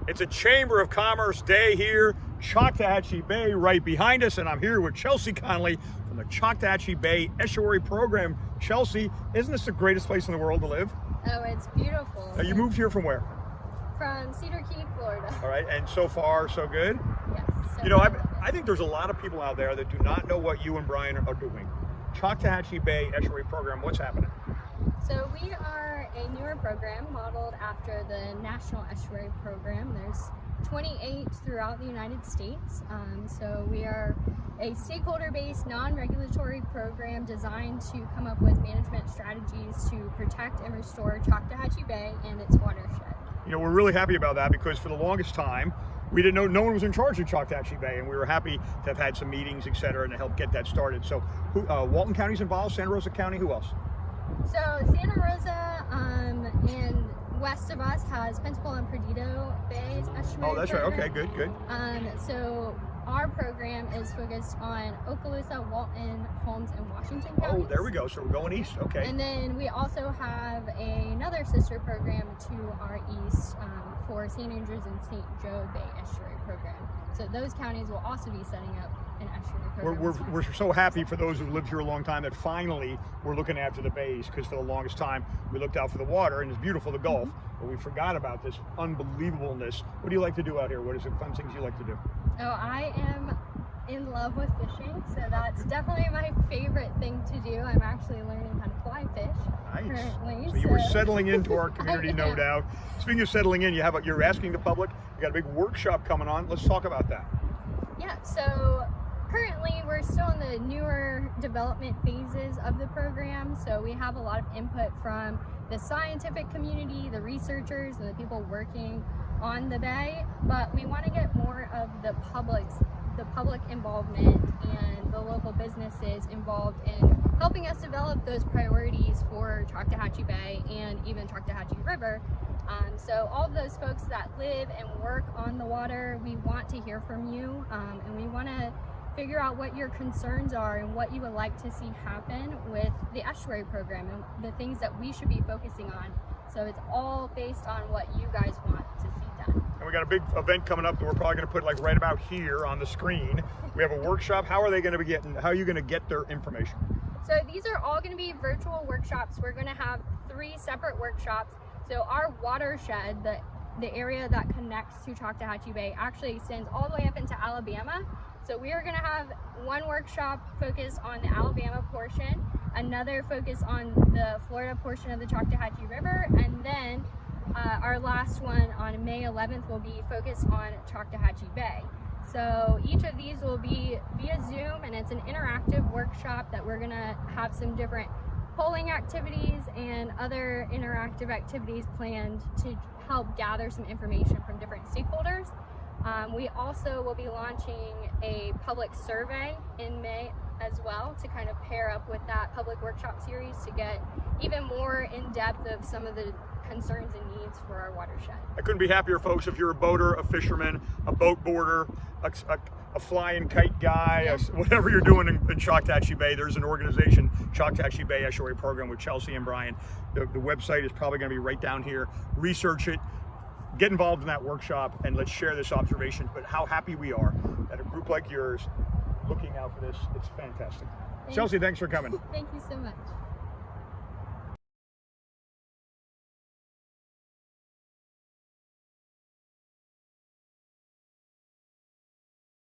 It's a Chamber of Commerce day here, Choctawhatchee Bay right behind us, and I'm here with Chelsea Conley from the Choctawhatchee Bay Estuary program. Chelsea, isn't this the greatest place in the world to live? Oh, it's beautiful. Now, you moved here from where? From Cedar Key, Florida. All right, and so far, so good? Yes. So You know, I think there's a lot of people out there that do not know what you and Brian are doing. Choctawhatchee Bay Estuary program, what's happening? So we are a newer program modeled after the National Estuary Program. There's 28 throughout the United States. So we are a stakeholder-based, non-regulatory program designed to come up with management strategies to protect and restore Choctawhatchee Bay and its watershed. You know, we're really happy about that because for the longest time, we didn't know, no one was in charge of Choctawhatchee Bay, and we were happy to have had some meetings, et cetera, and to help get that started. So Walton County's involved, Santa Rosa County, who else? So Santa Rosa and west of us has Principal and Perdido Bay Estuary. Oh, that's right. Okay, good. So our program is focused on Okaloosa, Walton, Holmes, and Washington counties. Oh, there we go. So we're going east. Okay. And then we also have another sister program to our east for St. Andrews and St. Joe Bay Estuary program. So those counties will also be setting up an estuary program. We're so happy for those who've lived here a long time that finally we're looking after the bays, because for the longest time we looked out for the water, and it's beautiful, the Gulf, but we forgot about this unbelievableness. What do you like to do out here? What are some fun things you like to do? Oh, I am in love with fishing, so that's definitely my favorite thing to do. I'm actually learning how to fly fish currently. So you were settling into our community, no doubt. Speaking of settling in, you're asking the public. You got a big workshop coming on. Let's talk about that. Yeah, so currently we're still in the newer development phases of the program, so we have a lot of input from the scientific community, the researchers, and the people working on the bay, but we want to get more of the public involvement and the local businesses involved in helping us develop those priorities for Choctawhatchee Bay and even Choctawhatchee River. So all of those folks that live and work on the water, we want to hear from you, and we want to figure out what your concerns are and what you would like to see happen with the estuary program and the things that we should be focusing on. So it's all based on what you guys want to see done. And we got a big event coming up that we're probably going to put like right about here on the screen. We have a workshop. How are you going to get their information? So these are all going to be virtual workshops. We're going to have 3 separate workshops. So our watershed, the area that connects to Choctawhatchee Bay, actually extends all the way up into Alabama. So we are going to have one workshop focused on the Alabama portion, another focus on the Florida portion of the Choctawhatchee River, and then our last one on May 11th will be focused on Choctawhatchee Bay. So each of these will be via Zoom, and it's an interactive workshop that we're going to have some different polling activities and other interactive activities planned to help gather some information from different stakeholders. We also will be launching a public survey in May as well to kind of pair up with that public workshop series to get even more in depth of some of the concerns and needs for our watershed. I couldn't be happier, folks. If you're a boater, a fisherman, a boat boarder, a flying kite guy, whatever you're doing in Choctawhatchee Bay, there's an organization, Choctawhatchee Bay Estuary Program with Chelsea and Brian. The website is probably going to be right down here. Research it. Get involved in that workshop, and let's share this observation. But how happy we are that a group like yours looking out for this. It's fantastic. Chelsea, thanks for coming. Thank you so much.